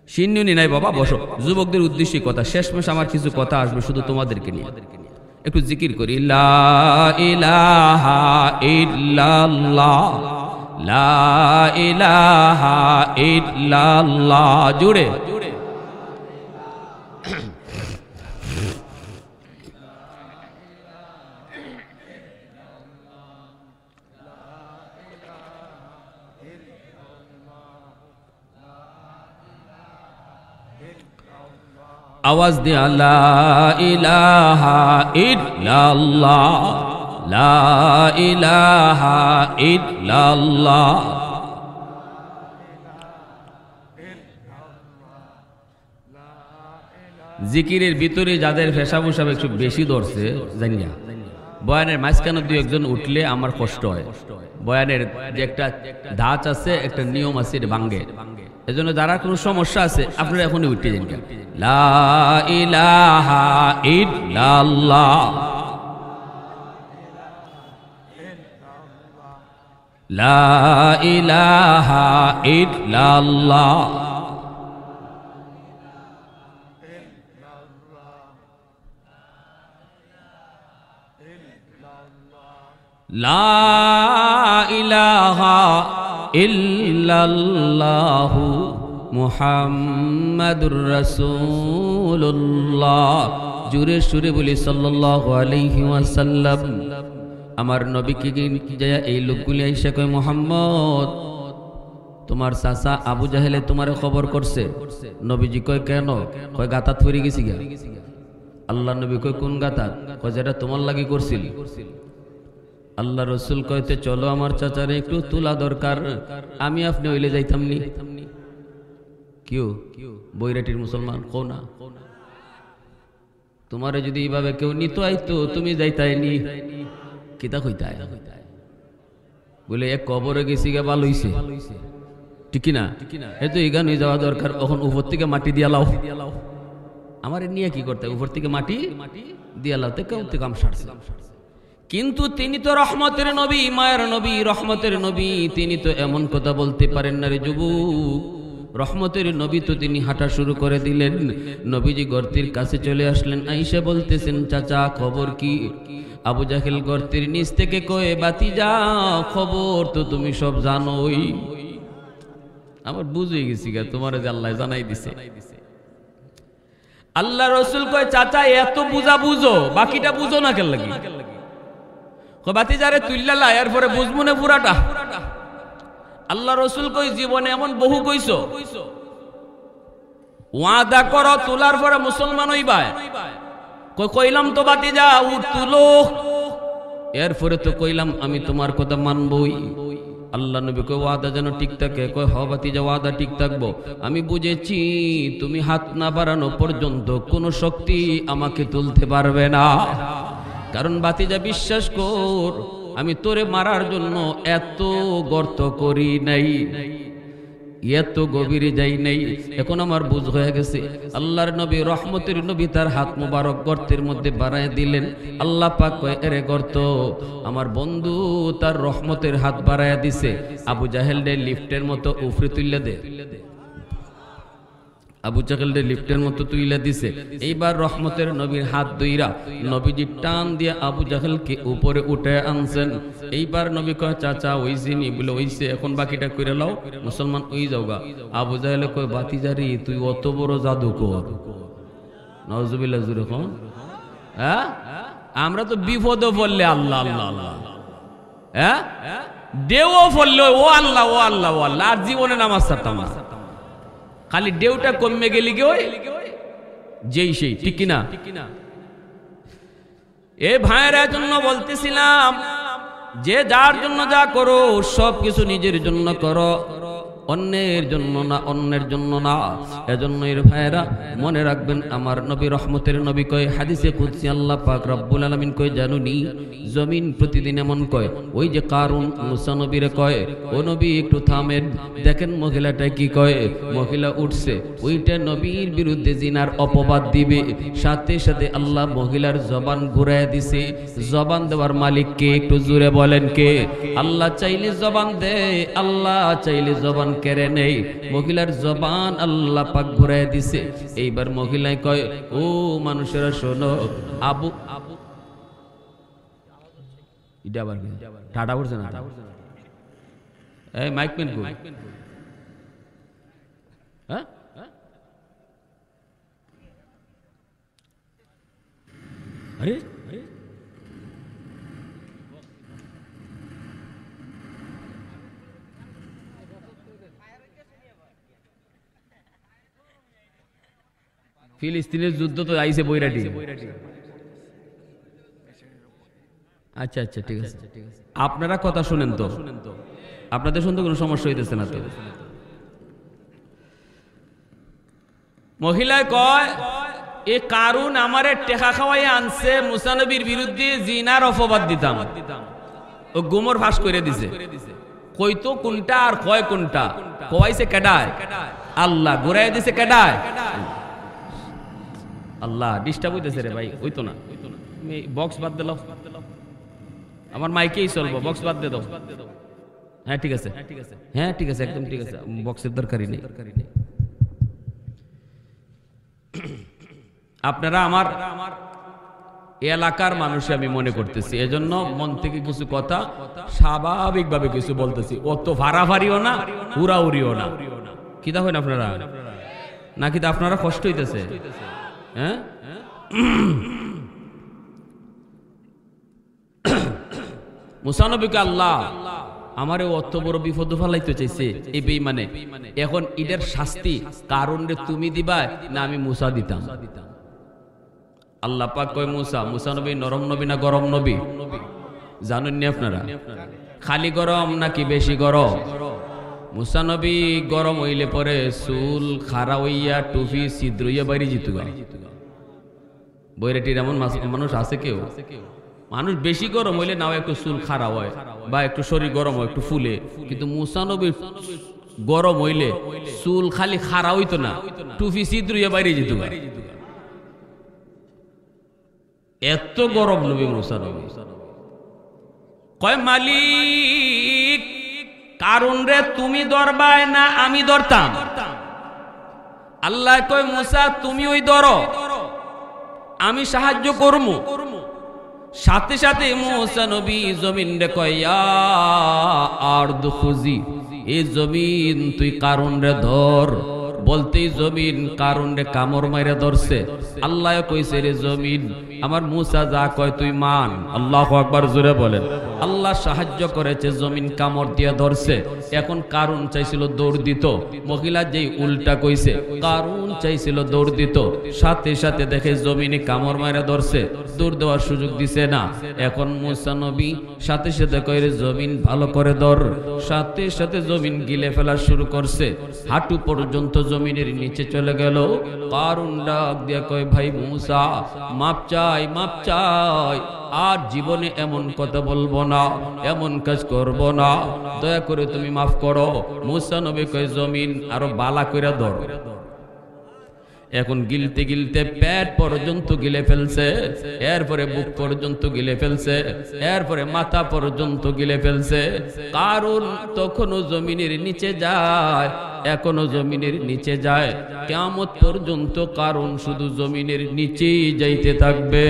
সিন্নি নাই বাবা বসো যুবকদের উদ্দেশ্যে কথা শেষমেশ আমার কিছু কথা আসবে শুধু তোমাদেরকে নিয়ে একটু জিকির করি লা ইলাহা ইল্লাল্লাহ লা ইলাহা ইল্লাল্লাহ জুড়ে आवाज दे ला इलाहा इल्लल्लाह ला इलाहा इल्लल्लाह জিকিরের ভিতরে যাদের ফেসাবুসাব একটু বেশি ধরছে জানিয়া বয়ানের মাঝখানে দুই একজন উঠলে আমার কষ্ট হয় বয়ানের যে একটা ধাঁচ আছে একটা নিয়ম আছে এটা ভাঙ্গে এজন্য যারা কোনো সমস্যা আছে আপনারা এখনই উঠে যান লা ইলাহা ইল্লাল্লাহ লা ইলাহা ইল্লাল্লাহ লা ইলাহা ইল্লাল্লাহু মুহাম্মাদুর রাসূলুল্লাহ জোরে সুরে বলি সাল্লাল্লাহু আলাইহি ওয়াসাল্লাম আমার নবীকে যায় এই লোকগুলি আইসা কয় মুহাম্মদ তোমার চাচা আবু জাহেলে তোমারে খবর করছে নবীজি কয় কেন কয় গাতাত পড়ে গেছি গা আল্লাহ নবী কয় কোন গাতাত কয় যেটা তোমার লাগি করছিল আল্লাহ রসুল কইতে চলো আমার চাচারে একটু তোলা দরকার আমি আপনি হইলে যাইতাম নি কিউ বৈরাটির মুসলমান কও না তোমারে যদি এইভাবে কেউ নিত আইতো তুমি যাইতাই নি কিতা কইতাই বলে এক কবরে গেছি গে ভালো হইছে ঠিক না এই তো এখানে যাওয়া দরকার এখন উপর থেকে মাটি দিয়া লাও আমারে নিয়ে কি করতে উপর থেকে মাটি দিয়া লাওতে কেউ তো কাম সারছে কিন্তু তিনি তো রহমতের নবী মায়ের নবী রহমতের নবী তিনি তো এমন কথা বলতে পারেন না রে যুবক রহমতের নবী তো তিনি হাঁটা শুরু করে দিলেন নবীজি গর্তের কাছে চলে আসলেন আইসা বলতেছেন চাচা খবর কি আবু জাহেল গর্তের নিচ থেকে কয়ে বাতি যা খবর তো তুমি সব জানোই আমার বুঝে গেছি গা তোমার যে আল্লাহ জানাই দিছে আল্লাহ রসুল কয় চাচা এত বুঝা বুঝো বাকিটা বুঝো না কেন লাগি বাতি যারে তুইল্লা লাই এরপরে বুঝবো না পুরাটা আল্লাহ রসুল কই জীবনে এমন বহু কইছো ওয়াদা করো তোলার পরে মুসলমান হইবাই কইলাম তো বাতি যা উঠ তুলো এরপরে তো কইলাম আমি তোমার কথা মানবই আল্লাহ নবী কই ওয়াদা যেন ঠিক থাকে কই হ বাতি যা ওয়াদা ঠিক থাকবো আমি বুঝেছি তুমি হাত না বাড়ানো পর্যন্ত কোনো শক্তি আমাকে তুলতে পারবে না কারণ বাতিজা বিশ্বাস কর আমি তোরে মারার জন্য এত গর্ত করি নাই এত গভীরে যাই নাই এখন আমার বুঝ হয়ে গেছে আল্লাহর নবী রহমতের নবী তার হাত মুবারক গর্তের মধ্যে বাড়ায় দিলেন আল্লাহ পাক কয় এরে গর্ত আমার বন্ধু তার রহমতের হাত বাড়ায় দিছে আবু জাহেল দে লিফটের মতো উপরে তুইলা দে আবু জাহেল দে লিফটের মতো তুইলা দিছে এইবার রহমতের নবীর হাত ধইরা নবীজি টান দিয়ে আবু জাহেলকে উপরে উঠে আনছেন এইবার নবী কয় চাচা ওইছি নি বলে ওইছে এখন বাকিটা কইরা লাও মুসলমান ওই যাওগা আবু জাহেল কয় বাতিজারি তুই অত বড় জাদুকর নাউজুবিল্লাহ জুরে কোন হ্যাঁ আমরা তো বিপদে পড়লে আল্লাহ আল্লাহ আল্লাহ হ্যাঁ ডেউও পড়লো ও আল্লাহ ও আল্লাহ ও আল্লাহ, আর জীবনে নামাজ ছাড়তাম না। খালি ডেউটা কমে গেলি গে ওই যেই সেই, ঠিক কিনা? এ ভাইয়ের জন্য বলতেছিলাম যে যার জন্য যা করো সব কিছু নিজের জন্য করো, অন্যের জন্য না, অন্যের জন্য না। এজন্য এর ভাইয়েরা মনে রাখবেন, আমার নবী রহমতের নবী কয় হাদিসে কুদসি আল্লাহ পাক রব্বুল আলামিন কয় জানুনি জমিন প্রতিদিন এমন কয়, ওই যে কারুন মুসা নবীরে কয় ও নবী একটু থামেন, দেখেন মহিলাটা কি কয়। মহিলা উঠছে, ওইটা নবীর বিরুদ্ধে জিনার অপবাদ দিবে, সাথে সাথে আল্লাহ মহিলার জবান ঘুরায় দিছে। জবান দেওয়ার মালিক কে? একটু জোরে বলেন কে? আল্লাহ চাইলে জবান দেয়, আল্লাহ চাইলে জবান কেড়ে নেই। মহিলার জবান আল্লাহ পাক ঘুরায় দিছে। এইবার মহিলায় কয় ও মানুষেরা শোনো, আবু এটা আবার টাটা করছে না, এই মাইক পেন কো, হ্যাঁ আরে ফিলিস্তিনের যুদ্ধ তো আইছে বৈরাটি। আচ্ছা আচ্ছা ঠিক আছে, আপনারা কথা শুনেন তো, আপনাদের শুনতে কোনো সমস্যা হইতেছে না তো? মহিলায় কয় এ কারুন আমারে টেকা খাওয়াই আনছে, মুসা নবীর বিরুদ্ধে জিনার অপবাদ দিতাম, ও গুমর ফাঁস করে দিছে। কইতো কোনটা আর কয় কোনটা? কওয়াইছে কেডায়? আল্লাহ। ঘুরাই দিছে কেডায়? আল্লাহ। ডিস্টার্ব হইতেছে রে ভাই, হইতো না, বক্স বাদ দিল, আমার মাইকেই চলবো, বক্স বাদ দিয়ে দাও। হ্যাঁ ঠিক আছে, হ্যাঁ ঠিক আছে, একদম ঠিক আছে, বক্সের দরকারই নেই। আপনারা আমার এলাকার মানুষ আমি মনে করতেছি, এজন্য মন থেকে কিছু কথা স্বাভাবিকভাবে কিছু বলতেছি, অত ভাড়াভাড়িও না, উড়াউড়িও না। কি দেখেন আপনারা নাকি তা আপনারা কষ্ট হইতেছে? হ্যাঁ মুসা নবীকে আল্লাহ আমারে অত বড় বিপদ ফালাইতে চাইছে এই বেঈমানে, এখন এটার শাস্তি কারণে তুমি দিবা না আমি মুসা দিতাম? আল্লাহ পাক কয় মুসা, মুসা নবী নরম নবী না গরম নবী জানেন নি আপনারা? খালি গরম নাকি বেশি গরম? মুসা নবী গরম হইলে পরে চুল খাড়া হইয়া টুপি ছিদ্র হইয়া বাইরে যেত। বৈরাটির এমন মানুষ আছে কেউ? মানুষ বেশি গরম হইলে নাও একটু চুল খাড়া হয় বা একটু শরীর গরম হয়, একটু ফুলে, কিন্তু মুসা নবীর গরম হইলে চুল খালি খাড়া হইতো না, টুপি ছিদ্র হইয়া বাইরে যেত। এত গরম নবী মুসা নবী। কয় মালিক কারণ রে তুমি ধরবাই না আমি ধরতাম? আল্লাহ কয় মুসা তুমি ওই ধরো, আমি সাহায্য করবো। সাথে সাথে মুসা নবী জমিন রে কয় ইয়া আরদ খুজি, এই জমিন তুই কারণ রে ধর। বলতেই জমিন কারণ রে কামড় মাইরে ধরছে। আল্লাহ কইছে রে জমিন আমার মুসা যা কয় তুই মান। আল্লাহু আকবার, জোরে বলেন। আল্লাহ সাহায্য করেছে, জমিন কামড় দিয়ে ধরছে। এখন কারণ চাইছিল দৌড় দিত, মহিলা যেই উল্টা কইছে, কারণ চাইছিল দৌড় দিত, সাথে সাথে দেখে জমিনে কামড় মাইরে ধরছে, দৌড় দেওয়ার সুযোগ দিছে না। এখন মুসা নবী সাথে সাথে কয় রে জমিন ভালো করে ধর। সাথে সাথে জমিন গিলে ফেলা শুরু করছে, হাঁটু পর্যন্ত জমিনের নিচে চলে গেল। কারণ ডাক দিয়া কয় ভাই মুসা মাপ চাই, মাপ চাই, আর জীবনে এমন কথা বলবো না, এমন কাজ করব না, দয়া করে তুমি মাফ করো। মুসা নবী কয় জমিন আরো বালা কইরা ধর। এখন গিলতে গিলতে পেট পর্যন্ত গিলে ফেলছে, এরপরে বুক পর্যন্ত গিলে ফেলছে, এরপরে মাথা পর্যন্ত গিলে ফেলছে। কারণ তখনও জমিনের নিচে যায়, এখনো জমিনের নিচে যায়, কিয়ামত পর্যন্ত কারণ শুধু জমিনের নিচেই যাইতে থাকবে।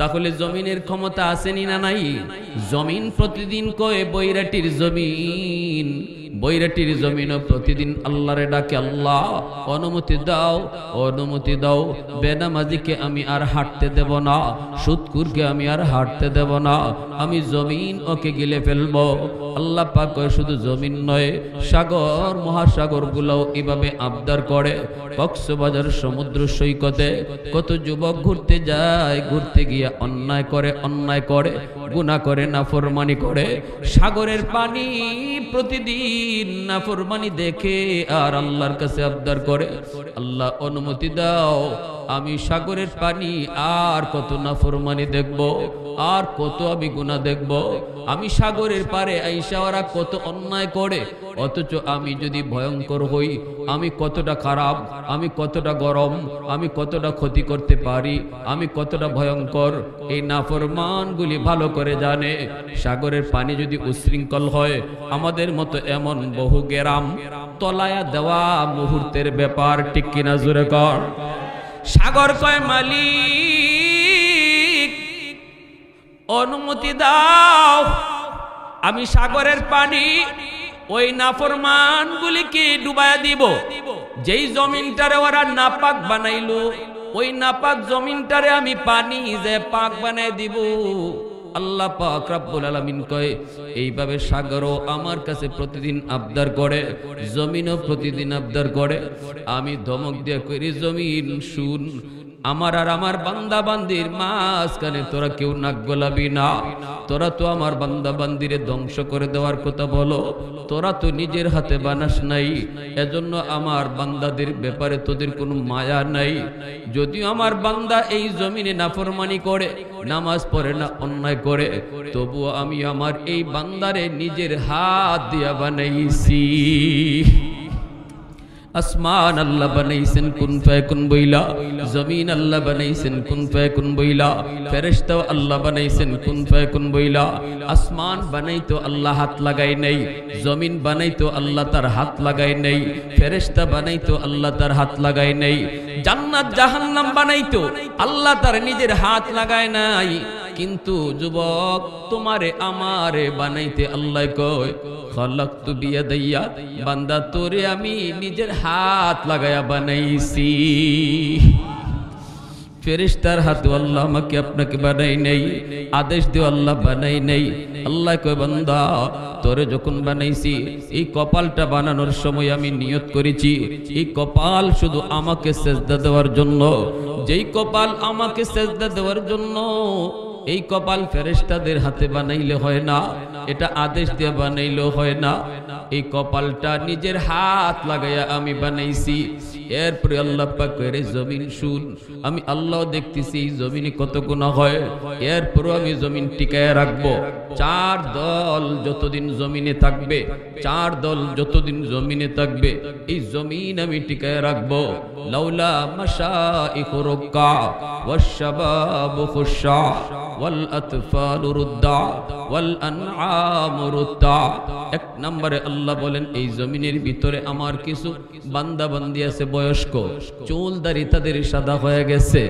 তাহলে জমিনের ক্ষমতা আসেনি না নাই? জমিন প্রতিদিন কয় বৈরাটির জমিন বৈরাটির জমিনও প্রতিদিন আল্লাহরে ডাকে, আল্লাহ অনুমতি দাও, অনুমতি দাও, বেনামাজিকে আমি আর হাঁটতে দেব না, সুদকুরকে আমি আর হাঁটতে দেব না, আমি জমিন ওকে গিলে ফেলবো। আল্লাহ পাক শুধু জমিন নয়, সাগর মহাসাগর গুলাও এভাবে আবদার করে। কক্সবাজার সমুদ্র সৈকতে কত যুবক ঘুরতে যায়, ঘুরতে গিয়ে অন্যায় করে, অন্যায় করে, গুনাহ করে, নাফরমানি করে। সাগরের পানি প্রতিদিন নাফরমানি দেখে আর আল্লাহর কাছে আবদার করে, আল্লাহ অনুমতি দাও, আমি সাগরের পানি আর কত নাফরমানি দেখব, আর কত আমি গুনাহ দেখব। আমি সাগরের পারে আইসা ওরা কত অন্যায় করে, অথচ আমি যদি ভয়ঙ্কর হই, আমি কতটা খারাপ, আমি কতটা গরম, আমি কতটা ক্ষতি করতে পারি, আমি কতটা ভয়ঙ্কর, এই নাফরমানগুলি ভালো করে জানে। সাগরের পানি যদি উশৃঙ্খল হয়, আমাদের মতো এমন বহু গ্রাম তলায়া দেওয়া মুহূর্তের ব্যাপার, ঠিক কিনা জোরে কর। সাগর কয় মালিক অনুমতি দাও, আমি সাগরের পানি ওই নাফরমানগুলিকে ডুবায়া দিব। যেই জমিনটারে ওরা নাপাক বানাইলো, ওই নাপাক জমিনটারে আমি পানি যে পাক বানাই দিব। আল্লাহ পাক রব্বুল আলামিন কয়, এইভাবে সাগরও আমার কাছে প্রতিদিন আবদার করে, জমিনও প্রতিদিন আবদার করে। আমি ধমক দিয়ে করি, জমিন শুন, আমার আর আমার বান্দা বান্দির মাঝখানে তোরা কেউ নাক গলাবি না। তোরা তো আমার বান্দা বান্দিরে ধ্বংস করে দেওয়ার কথা বলো, তোরা তো নিজের হাতে বানাস নাই, এজন্য আমার বান্দাদের ব্যাপারে তোদের কোনো মায়া নাই। যদিও আমার বান্দা এই জমিনে নাফরমানি করে, নামাজ পড়ে না, অন্যায় করে, তবুও আমি আমার এই বান্দারে নিজের হাত দিয়া বানাইছি। আসমান আল্লাহ বানাইছেন কুন ফায়াকুন বইলা, জমিন আল্লাহ বানাইছেন কুন ফায়াকুন বইলা, ফেরেশতাও আল্লাহ বানাইছেন কুন ফায়াকুন বইলা। আসমান বানাইতো আল্লাহ হাত লাগাই নাই, জমিন বানাইতো আল্লাহ তার হাত লাগাই নাই, ফেরেশতা বানাইতো আল্লাহ তার হাত লাগাই নাই, জান্নাত জাহান্নাম বানাইতো আল্লাহ তার নিজের হাত লাগায় নাই। কিন্তু যুবক, তোমারে আমারে বানাইতে আল্লাহ কয়, খালাকতু বিয়াদাইয়া, বান্দা তোরে আমি নিজের হাত লাগায়া বানাইছি। ফেরেশতার হাতে আল্লাহ আমাকে আপনাকে বানাই নাই, আদেশ দিয়ে আল্লাহ বানাই নাই। আল্লাহ কয়, বান্দা তোরে যখন বানাইছি, এই কপালটা বানানোর সময় আমি নিয়ত করেছি, এই কপাল শুধু আমাকে সেজদা দেওয়ার জন্য। যেই কপাল আমাকে সেজদা দেওয়ার জন্য, এই কপাল ফেরেশতাদের হাতে বানাইলে হয় না, এটা আদেশ দিয়ে বানাইলেও হয় না। এই কপালটা নিজের হাত লাগাইয়া আমি বানাইছি। এরপরে আল্লাহ পাক কইরে, জমিন শুন, আমি আল্লাহ দেখতেছি এই জমিনে কত গুনাহ হয়, এরপরও আমি জমিন টিকায় রাখবো। চার দল যতদিন জমিনে থাকবে, চার দল যতদিন জমিনে থাকবে, এই জমিন আমি টিকায় রাখবো। লাউলা মাশাইখু রুক্কা ওয়াশ-শাবাবু খুশা ওয়াল আতফালু রুদ্দা ওয়াল আনআমু রুদ্দা। এক নম্বরে আল্লাহ বলেন, এই জমিনের ভিতরে আমার কিছু বান্দা বান্দি আছে বয়স্ক, চুল দাড়ি তাদের সাদা হয়ে গেছে,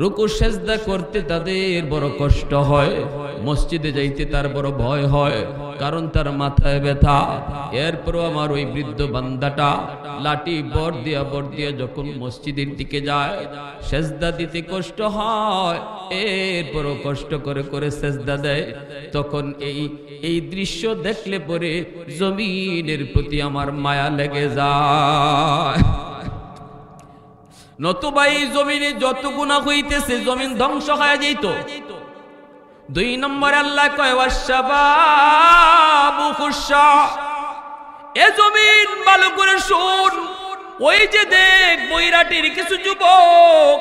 রুকু সেজদা করতে তাদের বড় কষ্ট হয়, মসজিদে যাইতে তার বড় ভয় হয়, কারণ তার মাথায় ব্যথা। এরপরও আমার ওই বৃদ্ধ বান্দাটা লাঠি বর দিয়া যখন মসজিদের দিকে যায়, সেজদা দিতে কষ্ট হয়, এরপরও কষ্ট করে করে সেজদা দেয়। তখন এই দৃশ্য দেখলে পরে জমিনের প্রতি আমার মায়া লেগে যায়। নতুবা এই জমিনে যত গুনাহ হইতেছে, জমিন ধ্বংস হয়ে যেত। দুই নম্বর আল্লাহ কয়, ওয়াশ-শাবাবু খুশা, এ জমিন ভালো করে শুন, ওই যে দেখ বৈরাটির কিছু যুবক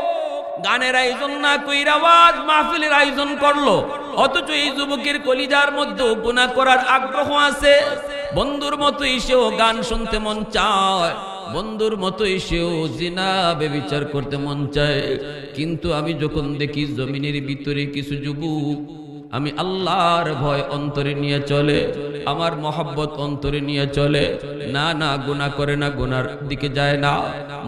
গানের আয়োজন না কইরা ওয়াজ মাহফিলের আয়োজন করলো, অথচ এই যুবকের কলিজার মধ্যে গুনাহ করার আগ্রহ আছে। বন্ধুর মতো এসেও গান শুনতে মন চায়, বন্ধুর মতো এসেও জিনা ব্যভিচার করতে মন চায়। কিন্তু আমি যখন দেখি জমিনের ভিতরে কিছু যুবক, আমি আল্লাহর ভয় অন্তরে নিয়ে চলে, আমার মহব্বত অন্তরে নিয়ে চলে, না গুনাহ করে না, গুনার দিকে যায় না,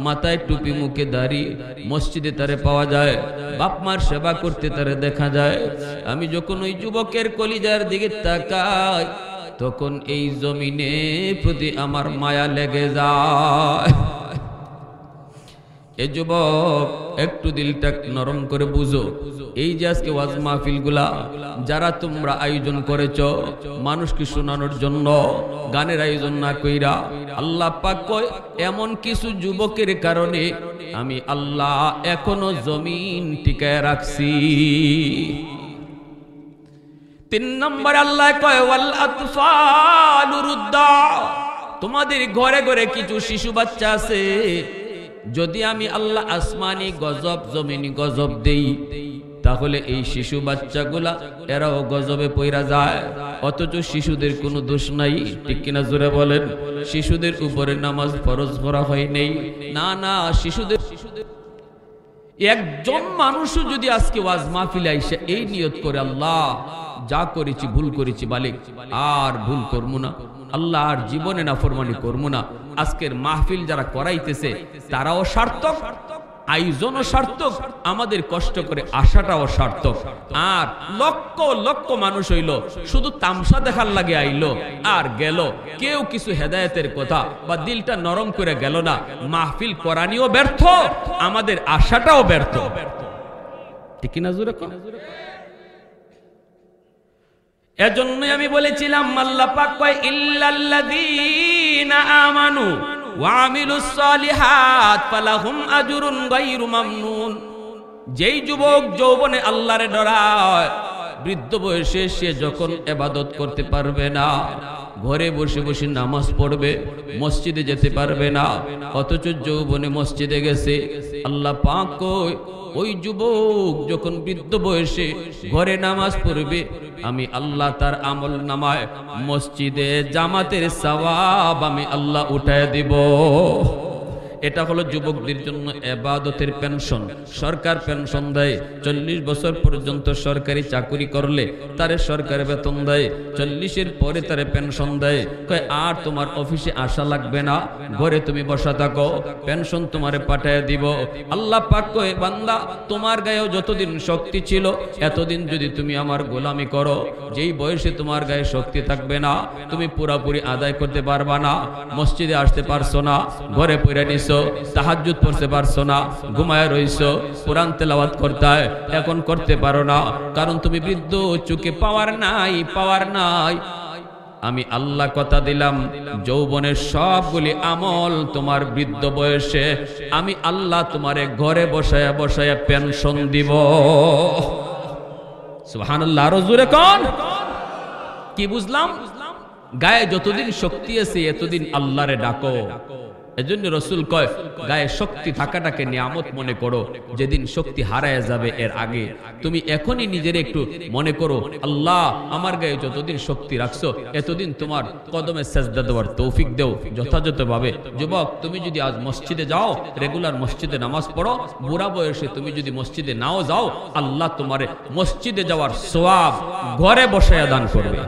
মাথায় টুপি, মুখে দাড়ি, মসজিদে তারে পাওয়া যায়, বাপ মার সেবা করতে তারে দেখা যায়। আমি যখন ওই যুবকের কলিজার দিকে তাকাই, তখন এই জমিনে প্রতি আমার মায়া লেগে যায়। এ যুবক, একটু দিলটা নরম করে বুঝো। এই যে আজকে ওয়াজ মাহফিলগুলা যারা তোমরা আয়োজন করেছ মানুষকে শোনানোর জন্য, গানের আয়োজন না কইরা, আল্লাহ পাক কয় এমন কিছু যুবকের কারণে আমি আল্লাহ এখনো জমিন টিকায় রাখছি। 3 নম্বর আল্লাহ কয় ওয়াল আতফালু রুদ্দা, তোমাদের ঘরে ঘরে কিছু শিশু বাচ্চা আছে, যদি আমি আল্লাহ আসমানি গজব জমিনি গজব দেই তাহলে এই শিশু বাচ্চাগুলা এরাও গজবে পইরা যায়। অথচ শিশুদের কোনো দোষ নাই, ঠিক কিনা জোরে বলেন? শিশুদের উপরে নামাজ ফরজ করা হয় নাই। না না, শিশুদের একজন মানুষও যদি আজকে ওয়াজ মাহফিলে আইসা এই নিয়ত করে আল্লাহ যা করেছি ভুল করেছি মালিক আর ভুল করবো না, আল্লাহ আর জীবনে নাফরমানি করবো না, আজকের মাহফিল যারা করাইতেছে তারাও সার্থক, আয়োজনও সার্থক, আমাদের কষ্ট করে আসাটাও সার্থক। আর লক্ষ লক্ষ মানুষ হইল শুধু তামসা দেখার লাগে আইলো আর গেল, কেউ কিছু হেদায়েতের কথা বা দিলটা নরম করে গেল না। মাহফিল করানিও ব্যর্থ, আমাদের আশাটাও ব্যর্থ, ঠিক কিনা জোরে কন? এজন্যই আমি বলেছিলাম আল্লাহ পাক কয় ইল্লাল্লাযীনা আমানু ওয়া আমিলুস সালিহাত ফালাহুম আজরুন গায়রু মামনুন। যেই যুবক যৌবনে আল্লাহরে ডরায়, বৃদ্ধ বয়সে সে যখন ইবাদত করতে পারবে না, ঘরে বসে বসে নামাজ পড়বে, মসজিদে যেতে পারবে না, অথচ যৌবনে মসজিদে গেছে, আল্লাহ পাক কয় ওই যুবক যখন বৃদ্ধ বয়সে ঘরে নামাজ পড়বে, আমি আল্লাহ তার আমল নামায় মসজিদে জামাতের সওয়াব আমি আল্লাহ উঠায় দিব। এটা হলো যুবকদের জন্য ইবাদতের পেনশন। সরকার পেনশন দেয়, 40 বছর পর্যন্ত সরকারি চাকরি করলে তারে সরকার বেতন দেয়, 40-এর পরে তারে পেনশন দেয়। কয় আর তোমার অফিসে আসা লাগবে না, ঘরে তুমি বসা থাকো, পেনশন তোমারে পাঠায় দিব। আল্লাহ পাক কয় বান্দা, তোমার গায়েও যতদিন শক্তি ছিল এতদিন যদি তুমি আমার গোলামি করো, যেই বয়সে তোমার গায়ে শক্তি থাকবে না, তুমি পুরাপুরি আদায় করতে পারবা না, মসজিদে আসতে পারছো না, ঘরে পড়ে নিছ, তাহাজ্জুদ পড়তে পারছো না, ঘুমায় রইছো, কোরআন তেলাওয়াত করতে হয় এখন করতে পারো না, কারণ তুমি বৃদ্ধ, চোখে পাওয়ার নাই, পাওয়ার নাই। আমি আল্লাহ কথা দিলাম যৌবনের সবগুলি আমল তোমার বৃদ্ধ বয়সে আমি আল্লাহ তোমারে ঘরে বসায়া বসায়া পেনশন দিব। সুবহানাল্লাহ, আরো জোরে কোন? কি বুঝলাম? গায়ে যতদিন শক্তি আছে এতদিন আল্লাহরে ডাকো। এজন্য রাসূল কয় গায়ে শক্তি থাকাটাকে নিয়ামত মনে করো, যেদিন শক্তি হারায় যাবে এর আগে তুমি এখনই নিজের একটু মনে করো, আল্লাহ আমার গায়ে যতদিন শক্তি রাখছো এতদিন তোমার কদমে সেজদা দেওয়ার তৌফিক দেও যথাযথভাবে। যুবক, তুমি যদি আজ মসজিদে যাও, রেগুলার মসজিদে নামাজ পড়ো, বুড়া বয়সে তুমি যদি মসজিদে নাও যাও, আল্লাহ তোমারে মসজিদে যাওয়ার সওয়াব ঘরে বসায়া দান করবে।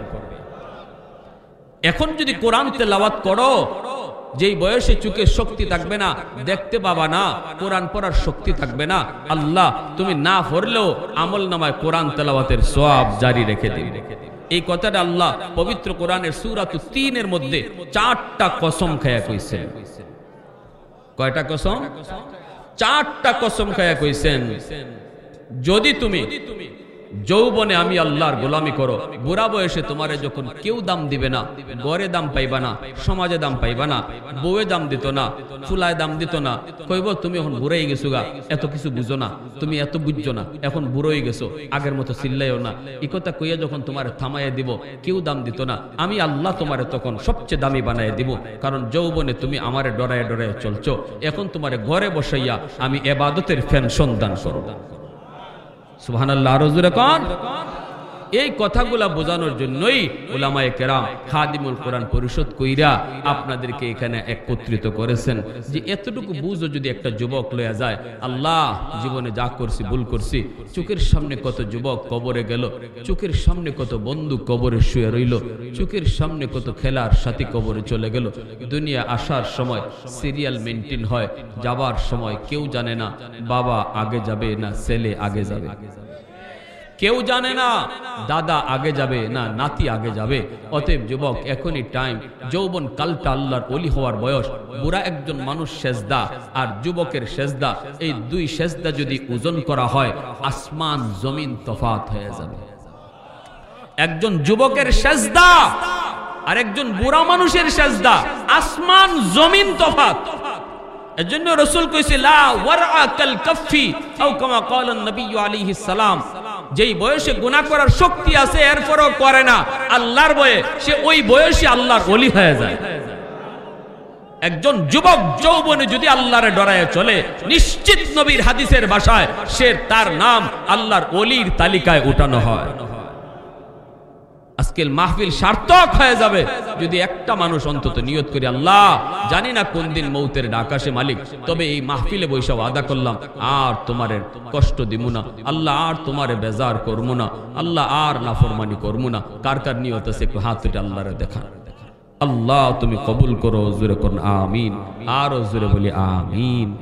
এখন যদি কোরআন তেলাওয়াত করো, যেই বয়সে চোখের শক্তি থাকবে না, দেখতে পাবা না, কোরআন পড়ার শক্তি থাকবে না, আল্লাহ তুমি না পড়লেও আমল নামায় কোরআন তেলাওয়াতের সওয়াব জারি রেখে দিন। এই কথাটা আল্লাহ পবিত্র কোরআনের সূরাতুত তিনের মধ্যে 4টা কসম খায়া কইছেন। কয়টা কসম? 4টা কসম খায়া কইছেন। যদি তুমি যৌবনে আমি আল্লাহর গোলামি করো, বুড়া বয়সে তোমারে যখন কেউ দাম দিবে না, গড়ে দাম পাইবা না, সমাজে দাম পাইবা না, বউয়ে দাম দিত না, ফুলায় দাম দিত না, কইব তুমি এখন বুড়াই গেছো গা, এত কিছু বুঝো না, তুমি এত বুঝছো না, এখন বুড়োই গেছো, আগের মতো চিল্লাইও না, এই কথা কইয়া যখন তোমারে থামাইয়া দিব, কেউ দাম দিত না, আমি আল্লাহ তোমারে তখন সবচেয়ে দামি বানাইয়া দিব, কারণ যৌবনে তুমি আমারে ডরায় ডরায় চলছো, এখন তোমারে ঘরে বসাইয়া আমি ইবাদতের পেনশন দান করব। সুবহানাল্লাহ, আরো জোরে কোন? এই কথাগুলা বোঝানোর জন্যই উলামায়ে কেরাম খাদিমুল কোরআন পরিষদ কইরা আপনাদেরকে এখানে একত্রিত করেছেন, যে এতটুকু বুঝো যদি একটা যুবক লয়া যায়, আল্লাহ জীবনে যা করছি ভুল করছি, চোখের সামনে কত যুবক কবরে গেল, চোখের সামনে কত বন্ধু কবরে শুয়ে রইল, চোখের সামনে কত খেলার সাথী কবরে চলে গেল। দুনিয়া আসার সময় সিরিয়াল মেইনটেইন হয়, যাবার সময় কেউ জানে না বাবা আগে যাবে না ছেলে আগে যাবে, কেউ জানে না দাদা আগে যাবে না নাতি আগে যাবে। অতএব যুবক, এখনই টাইম। যৌবন কালটা আল্লাহর ওলি হওয়ার বয়স। বুড়া একজন মানুষ সেজদা আর যুবকের সেজদা, এই দুই সেজদা যদি ওজন করা হয়, আসমান জমিন তফাত হয়ে যাবে। একজন যুবকের সেজদা আর একজন বুড়া মানুষের সেজদা, আসমান জমিন তফাত। এজন্য রাসূল কইছে লা ওয়ারআ কাল কাফি আও কামা ক্বালা নবী আলাইহিস সালাম, যেই বয়সে গুনাহ করার শক্তি আছে এরপরও করে না আল্লাহর ভয়ে, সে ওই বয়সে আল্লাহর ওলি হয়ে যায়। একজন যুবক যৌবনে যদি আল্লাহরে ডরায় চলে, নিশ্চিত নবীর হাদিসের ভাষায় সে তার নাম আল্লাহর ওলির তালিকায় উঠানো হয়। আজকের মাহফিল সার্থক হয়ে যাবে যদি একটা মানুষ অন্তত নিয়ত করে, আল্লাহ জানি না কোন দিন মৌতের ডাক আসে মালিক, তবে এই মাহফিলে বৈশাখ আদা করলাম, আর তোমারে কষ্ট দিব না আল্লাহ, আর তোমারে বেজার করবো না আল্লাহ, আর নাফরমানি করবো না। কার কার নিয়ত আছে একটু হাত তুলে আল্লাহরে দেখা। আল্লাহ তুমি কবুল করো, জোরে করুন আমিন, আর জোরে বলি আমিন।